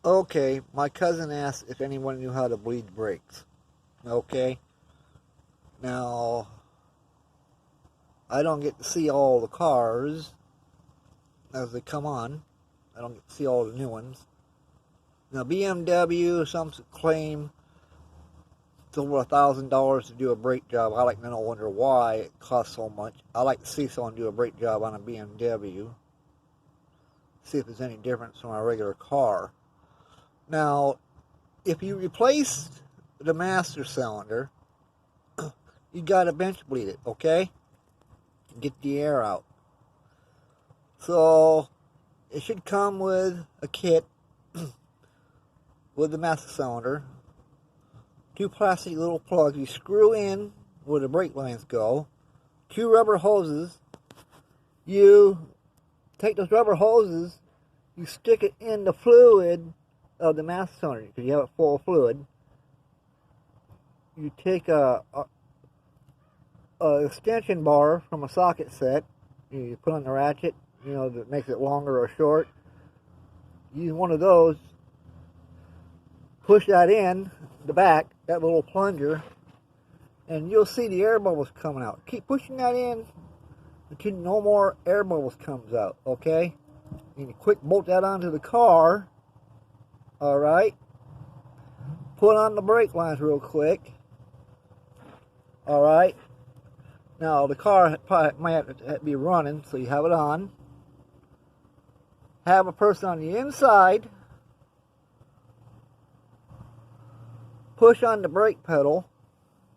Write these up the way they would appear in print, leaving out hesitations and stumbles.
Okay, my cousin asked if anyone knew how to bleed brakes. Okay, now I don't get to see all the cars as they come on. I don't get to see all the new ones. Now BMW, some claim it's over $1,000 to do a brake job. I like to know wonder why it costs so much. I like to see someone do a brake job on a BMW. See if there's any difference from a regular car. Now, if you replace the master cylinder, you gotta bench bleed it, okay? Get the air out. So it should come with a kit with the master cylinder, two plastic little plugs you screw in where the brake lines go, two rubber hoses. You take those rubber hoses, you stick it in the fluid of the master cylinder because you have it full of fluid. You take a extension bar from a socket set, you put on the ratchet, that makes it longer or short. Use one of those, push that in the back, that little plunger, and you'll see the air bubbles coming out. Keep pushing that in until no more air bubbles comes out, okay? And you quick bolt that onto the car, alright? Put on the brake lines real quick, alright? Now the car probably might have to be running, so you have it on. Have a person on the inside push on the brake pedal,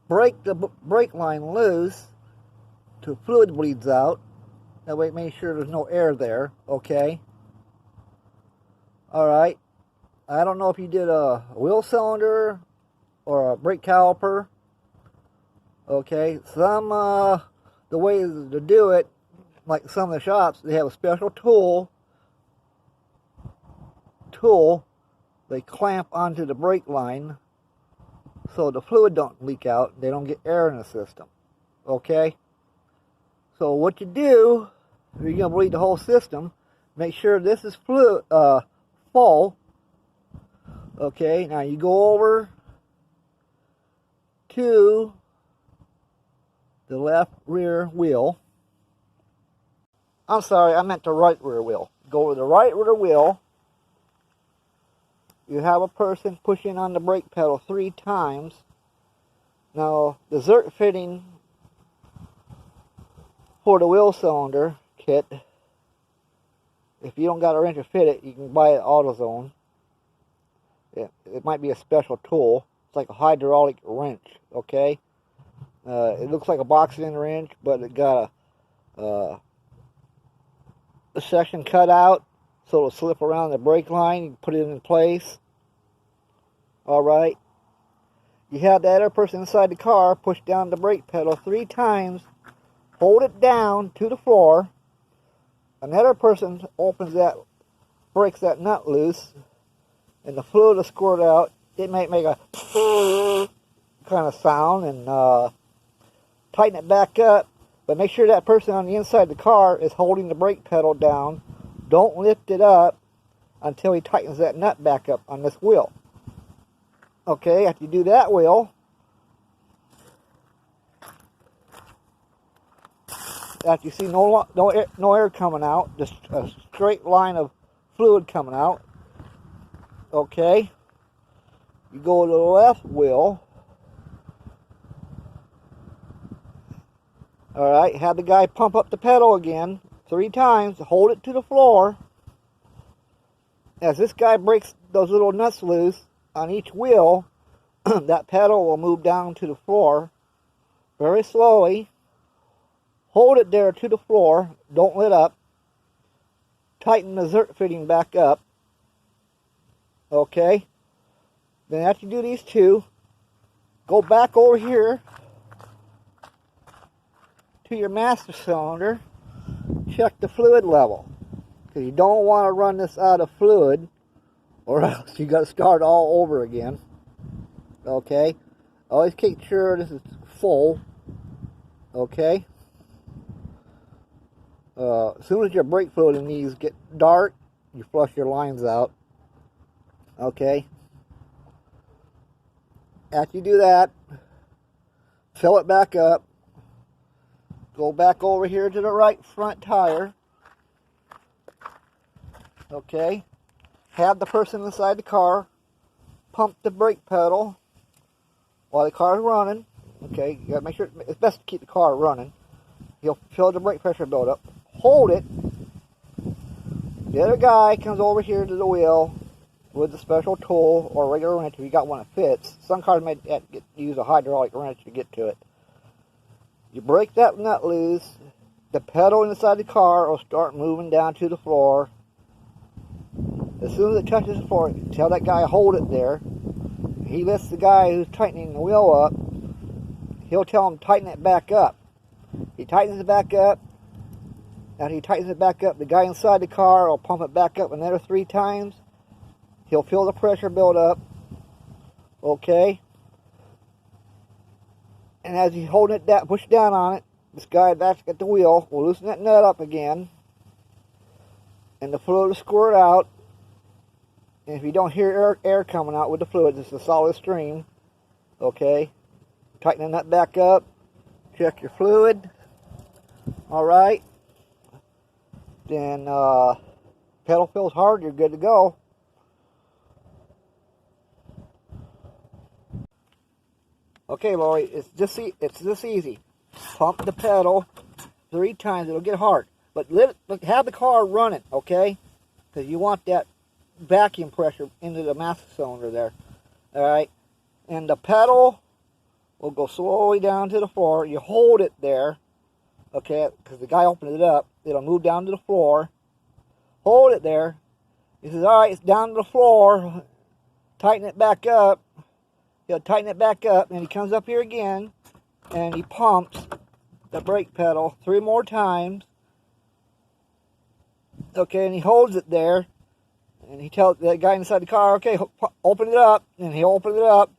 break the brake line loose till fluid bleeds out. That way, make sure there's no air there, okay? Alright. I don't know if you did a wheel cylinder or a brake caliper. Okay, the way to do it, like some of the shops, they have a special tool they clamp onto the brake line so the fluid don't leak out, they don't get air in the system. Okay? So what you do, if you're going to bleed the whole system, make sure this is full. Okay, now you go over to the left rear wheel. I'm sorry, I meant the right rear wheel. Go to the right rear wheel. You have a person pushing on the brake pedal 3 times. Now, the Zerk fitting for the wheel cylinder kit, if you don't got a wrench to fit it, you can buy it at AutoZone. It might be a special tool. It's like a hydraulic wrench, okay? It looks like a box-in wrench, but it got a section cut out so it'll slip around the brake line. You can put it in place. Alright. You have that other person inside the car push down the brake pedal 3 times, hold it down to the floor. Another person opens that, breaks that nut loose, and the fluid will squirt out. It might make a kind of sound, and tighten it back up. But make sure that person on the inside of the car is holding the brake pedal down. Don't lift it up until he tightens that nut back up on this wheel. Okay, after you do that wheel, after you see no air coming out, just a straight line of fluid coming out, okay, you go to the left wheel. Alright, have the guy pump up the pedal again 3 times, hold it to the floor. As this guy breaks those little nuts loose on each wheel, that pedal will move down to the floor very slowly. Hold it there to the floor, don't let up. Tighten the Zerk fitting back up. Okay, then after you do these 2, go back over here to your master cylinder, check the fluid level, because you don't want to run this out of fluid or else you got to start all over again. Okay, always make sure this is full. Okay, as soon as your brake fluid in these get dark, you flush your lines out. Okay. After you do that, fill it back up. Go back over here to the right front tire. Okay. Have the person inside the car pump the brake pedal while the car is running. Okay. You gotta make sure it's best to keep the car running. You'll feel the brake pressure build up. Hold it. The other guy comes over here to the wheel with a special tool or a regular wrench if you got one that fits. Some cars may use a hydraulic wrench to get to it. You break that nut loose, the pedal inside the car will start moving down to the floor. As soon as it touches the floor, you tell that guy hold it there. He lifts the guy who's tightening the wheel up. He'll tell him tighten it back up. He tightens it back up. After he tightens it back up, the guy inside the car will pump it back up another 3 times. He'll feel the pressure build up. Okay. And as he's holding it down, push down on it, this guy back at the wheel will loosen that nut up again. And the fluid will squirt out. And if you don't hear air coming out with the fluid, it's a solid stream. Okay. Tighten the nut back up. Check your fluid. Alright. Then pedal feels hard, you're good to go. Okay, Lori, it's this easy. Pump the pedal 3 times, it'll get hard. But have the car running, okay? Because you want that vacuum pressure into the master cylinder there. Alright? And the pedal will go slowly down to the floor. You hold it there, okay? Because the guy opened it up. It'll move down to the floor. Hold it there. He says, alright, it's down to the floor. Tighten it back up. He'll tighten it back up, and he comes up here again, and he pumps the brake pedal 3 more times. Okay, and he holds it there, and he tells the guy inside the car, okay, open it up, and he'll open it up.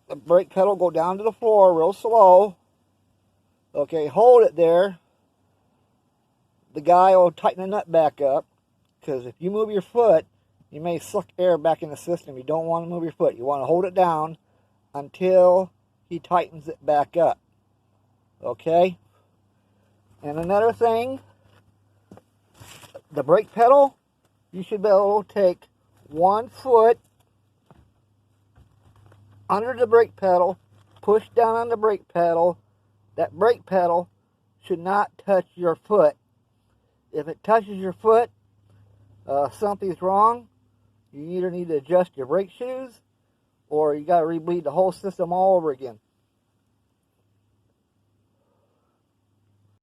The brake pedal will go down to the floor real slow. Okay, hold it there. The guy will tighten the nut back up, because if you move your foot, you may suck air back in the system. You don't want to move your foot. You want to hold it down until he tightens it back up. Okay? And another thing, the brake pedal, you should be able to take 1 foot under the brake pedal, push down on the brake pedal. That brake pedal should not touch your foot. If it touches your foot, something's wrong. You either need to adjust your brake shoes, or you got to rebleed the whole system all over again.